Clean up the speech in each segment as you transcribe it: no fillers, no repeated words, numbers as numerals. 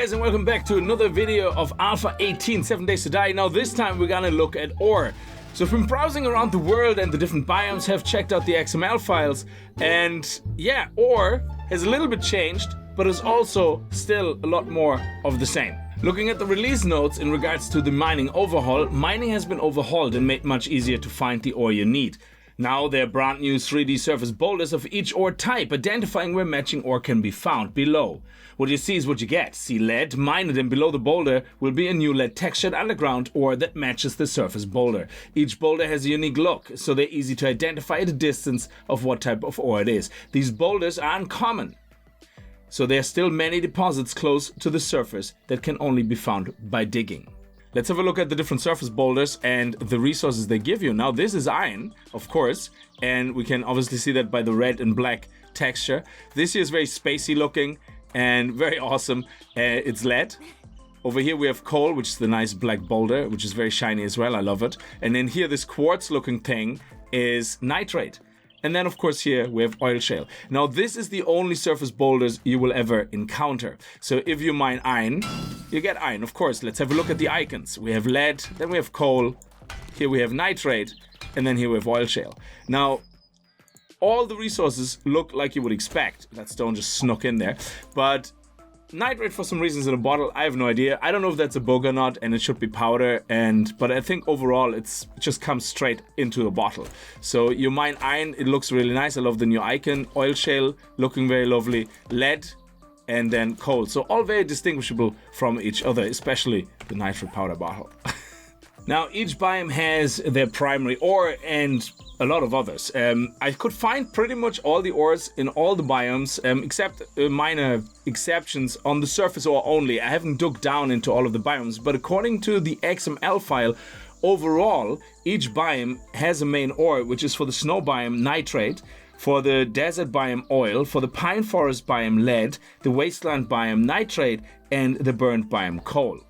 guys, and welcome back to another video of Alpha 18, 7 Days to Die. Now this time we're gonna look at ore. So from browsing around the world and the different biomes, have checked out the XML files, and yeah, ore has a little bit changed, but is also still a lot more of the same. Looking at the release notes in regards to the mining overhaul, mining has been overhauled and made much easier to find the ore you need. Now there are brand new 3D surface boulders of each ore type, identifying where matching ore can be found below. What you see is what you get. See lead, mine it, and below the boulder will be a new lead textured underground ore that matches the surface boulder. Each boulder has a unique look, so they're easy to identify at a distance of what type of ore it is. These boulders are uncommon, so there are still many deposits close to the surface that can only be found by digging. Let's have a look at the different surface boulders and the resources they give you. Now this is iron, of course, and we can obviously see that by the red and black texture. This here is very spacey looking and very awesome. It's lead. Over here we have coal, which is the nice black boulder, which is very shiny as well. I love it. And then here this quartz looking thing is nitrate. And then of course here we have oil shale. Now this is the only surface boulders you will ever encounter. So if you mine iron, you get iron, of course. Let's have a look at the icons. We have lead, then we have coal, here we have nitrate, and then here we have oil shale. Now, all the resources look like you would expect. That stone just snuck in there. But nitrate for some reason is in a bottle. I have no idea. I don't know if that's a bug or not, and it should be powder. But I think overall it just comes straight into a bottle. So you mine iron, it looks really nice. I love the new icon. Oil shale, looking very lovely. Lead, and then coal. So all very distinguishable from each other, especially the nitrate powder bottle. Now each biome has their primary ore and a lot of others. I could find pretty much all the ores in all the biomes, except minor exceptions on the surface ore only. I haven't dug down into all of the biomes, but according to the XML file, overall, each biome has a main ore, which is for the snow biome, nitrate, for the desert biome, oil, for the pine forest biome, lead, the wasteland biome, nitrate, and the burnt biome, coal.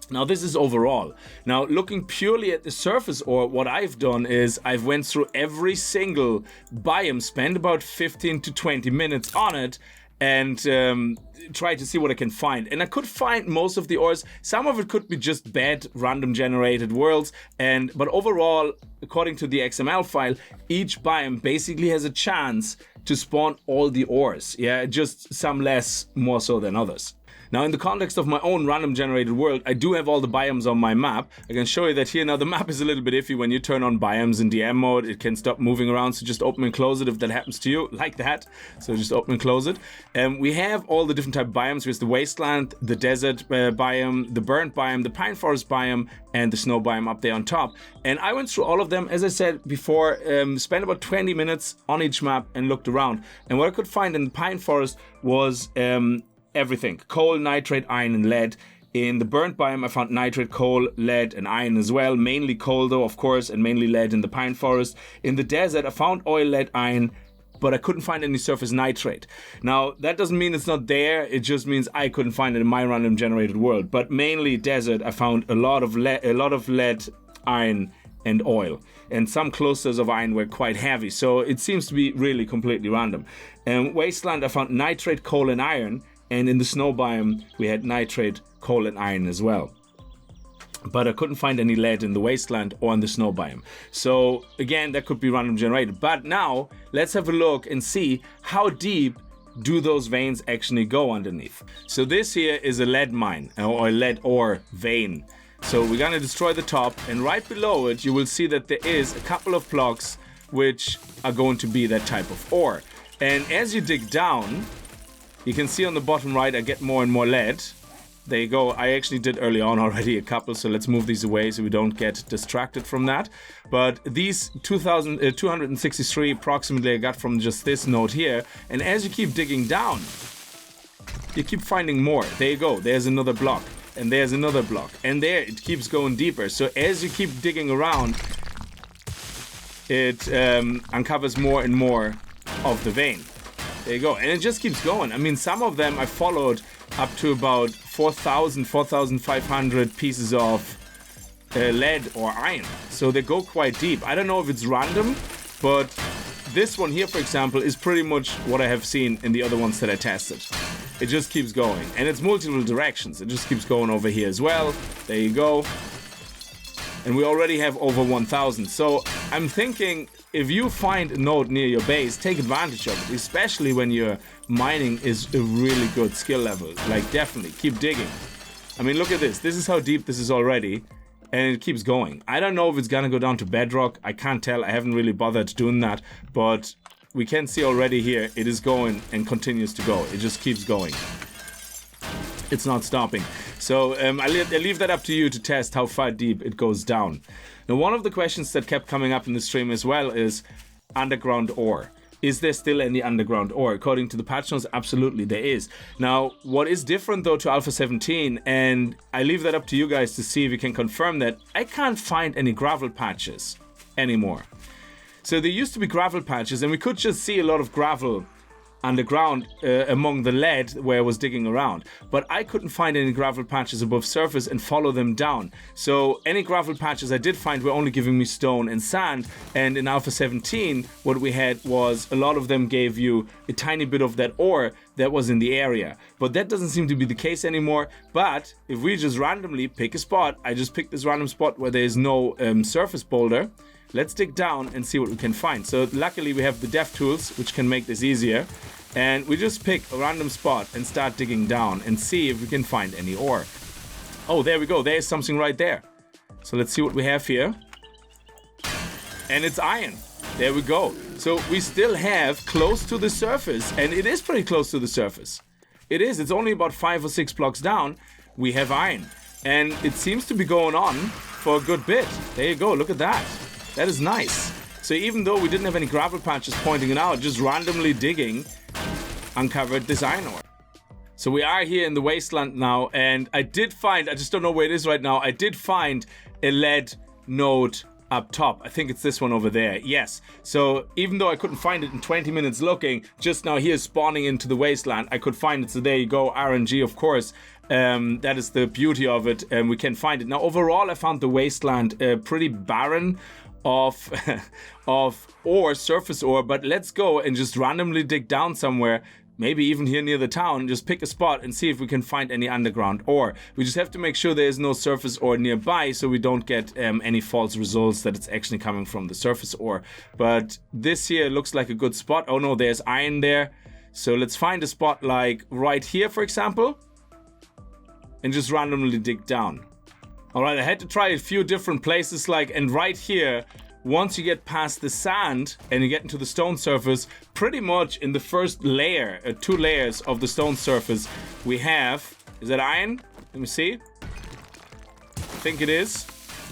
Now this is overall. Now looking purely at the surface ore, what I've done is I've went through every single biome, spent about 15 to 20 minutes on it, and tried to see what I can find. And I could find most of the ores. Some of it could be just bad random generated worlds, but overall, according to the XML file, each biome basically has a chance to spawn all the ores. Yeah, just some less, more so than others. Now in the context of my own random generated world, I do have all the biomes on my map. I can show you that here. Now the map is a little bit iffy. When you turn on biomes in DM mode, it can stop moving around, so just open and close it if that happens to you, like that. So just open and close it. We have all the different type of biomes. There's the wasteland, the desert biome, the burnt biome, the pine forest biome, and the snow biome up there on top. And I went through all of them, as I said before, spent about 20 minutes on each map and looked around. And what I could find in the pine forest was everything: coal, nitrate, iron, and lead. In the burnt biome, I found nitrate, coal, lead, and iron as well. Mainly coal, though, of course, and mainly lead in the pine forest. In the desert, I found oil, lead, iron, but I couldn't find any surface nitrate. Now, that doesn't mean it's not there. It just means I couldn't find it in my random generated world. But mainly desert, I found a lot of lead, iron, and oil. And some clusters of iron were quite heavy, so it seems to be really completely random. Wasteland, I found nitrate, coal, and iron. And in the snow biome, we had nitrate, coal, and iron as well. But I couldn't find any lead in the wasteland or in the snow biome. So again, that could be random generated. But now, let's have a look and see how deep do those veins actually go underneath. So this here is a lead mine, or a lead ore vein. So we're gonna destroy the top, and right below it, you will see that there is a couple of blocks which are going to be that type of ore. And as you dig down, you can see on the bottom right, I get more and more lead. There you go. I actually did early on already a couple, so let's move these away so we don't get distracted from that. But these 263 approximately I got from just this node here. And as you keep digging down, you keep finding more. There you go. There's another block. And there's another block. And there, it keeps going deeper. So as you keep digging around, it uncovers more and more of the vein. There you go. And it just keeps going. I mean, some of them I followed up to about 4,000, 4,500 pieces of lead or iron. So they go quite deep. I don't know if it's random, but this one here, for example, is pretty much what I have seen in the other ones that I tested. it just keeps going. And it's multiple directions. It just keeps going over here as well. There you go. And we already have over 1,000. So I'm thinking if you find a node near your base, take advantage of it, especially when your mining is a really good skill level. Like, definitely keep digging. I mean, look at this. This is how deep this is already. And it keeps going. I don't know if it's gonna go down to bedrock. I can't tell. I haven't really bothered doing that. But we can see already here, it is going and continues to go. It just keeps going. It's not stopping. So I leave that up to you to test how far deep it goes down. Now, one of the questions that kept coming up in the stream as well is underground ore. Is there still any underground ore? According to the patch notes, absolutely there is. Now, what is different though to Alpha 17, and I leave that up to you guys to see if you can confirm that, I can't find any gravel patches anymore. So there used to be gravel patches, and we could just see a lot of gravel underground among the lead where I was digging around, but I couldn't find any gravel patches above surface and follow them down. So any gravel patches I did find were only giving me stone and sand, and in Alpha 17 what we had was a lot of them gave you a tiny bit of that ore that was in the area, but that doesn't seem to be the case anymore. But if we just randomly pick a spot, I just picked this random spot where there is no surface boulder. Let's dig down and see what we can find. So luckily we have the dev tools, which can make this easier. And we just pick a random spot and start digging down and see if we can find any ore. Oh, there we go. There's something right there. So let's see what we have here. And it's iron. There we go. So we still have close to the surface, and it is pretty close to the surface. It is. It's only about 5 or 6 blocks down. We have iron. And it seems to be going on for a good bit. There you go. Look at that. That is nice. So even though we didn't have any gravel patches pointing it out, just randomly digging uncovered this iron ore. So we are here in the wasteland now, and I did find, I just don't know where it is right now, I did find a lead node up top. I think it's this one over there. Yes. So even though I couldn't find it in 20 minutes looking, just now here spawning into the wasteland, I could find it. So there you go, RNG, of course. That is the beauty of it, and we can find it. Now, overall, I found the wasteland pretty barren of ore, surface ore, but let's go and just randomly dig down somewhere, maybe even here near the town, just pick a spot and see if we can find any underground ore. We just have to make sure there is no surface ore nearby, so we don't get any false results that it's actually coming from the surface ore. But this here looks like a good spot. Oh no, there's iron there. So let's find a spot like right here, for example, and just randomly dig down. All right, I had to try a few different places, and right here, once you get past the sand and you get into the stone surface, pretty much in the first layer, 2 layers of the stone surface, we have, is that iron? Let me see. I think it is.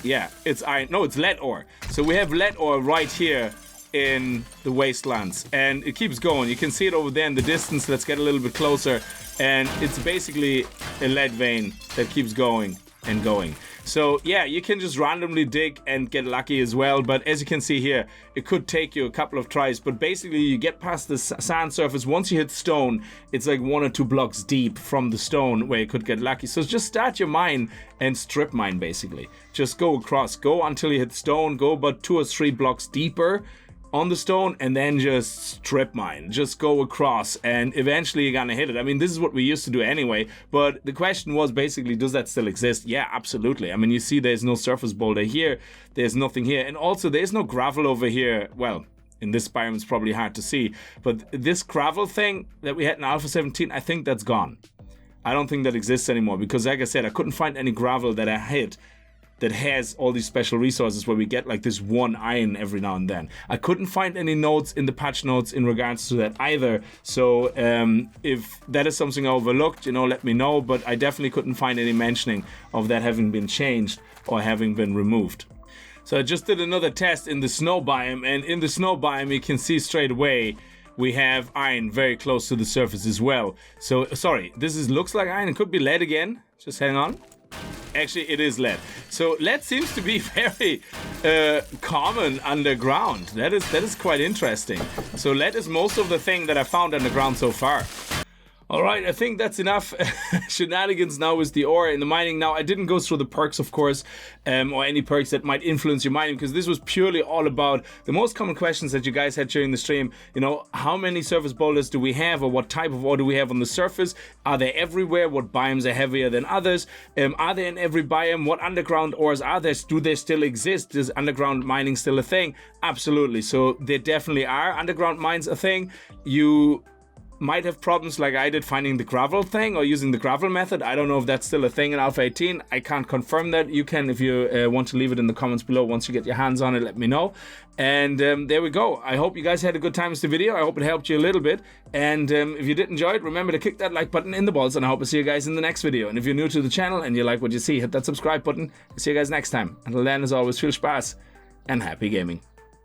Yeah, it's iron. No, it's lead ore. So we have lead ore right here in the wastelands, and it keeps going. You can see it over there in the distance. Let's get a little bit closer, and it's basically a lead vein that keeps going and going. So yeah, you can just randomly dig and get lucky as well, but as you can see here, it could take you a couple of tries, but basically you get past the sand surface. Once you hit stone, it's like 1 or 2 blocks deep from the stone where you could get lucky. So just start your mine and strip mine, basically. Just go across, go until you hit stone, go about 2 or 3 blocks deeper on the stone, and then just strip mine. Just go across, and eventually you're gonna hit it. I mean, this is what we used to do anyway, but the question was basically, does that still exist? Yeah, absolutely. I mean, you see there's no surface boulder here, there's nothing here, and also there's no gravel over here. Well, in this biome it's probably hard to see, but this gravel thing that we had in Alpha 17, I think that's gone. I don't think that exists anymore, because like I said, I couldn't find any gravel that I hit that has all these special resources where we get like this 1 iron every now and then. I couldn't find any notes in the patch notes in regards to that either. So if that is something I overlooked, let me know. But I definitely couldn't find any mentioning of that having been changed or having been removed. So I just did another test in the snow biome, and in the snow biome you can see straight away we have iron very close to the surface as well. So sorry, this looks like iron. It could be lead again. Just hang on. Actually, it is lead. So lead seems to be very common underground. That is quite interesting. So lead is most of the thing that I found underground so far. All right, I think that's enough shenanigans now with the ore in the mining. Now, I didn't go through the perks, of course, or any perks that might influence your mining, because this was purely all about the most common questions that you guys had during the stream. You know, how many surface boulders do we have, or what type of ore do we have on the surface? Are they everywhere? What biomes are heavier than others? Are they in every biome? What underground ores are there? Do they still exist? Is underground mining still a thing? Absolutely. So there definitely are underground mines a thing. You might have problems like I did finding the gravel thing or using the gravel method. I don't know if that's still a thing in Alpha 18. I can't confirm that. You can, if you want to leave it in the comments below once you get your hands on it, let me know. And there we go. I hope you guys had a good time with the video. I hope it helped you a little bit. And if you did enjoy it, remember to kick that like button in the balls, and I hope to see you guys in the next video. And if you're new to the channel and you like what you see, hit that subscribe button. See you guys next time. Until then, as always, viel Spaß and happy gaming.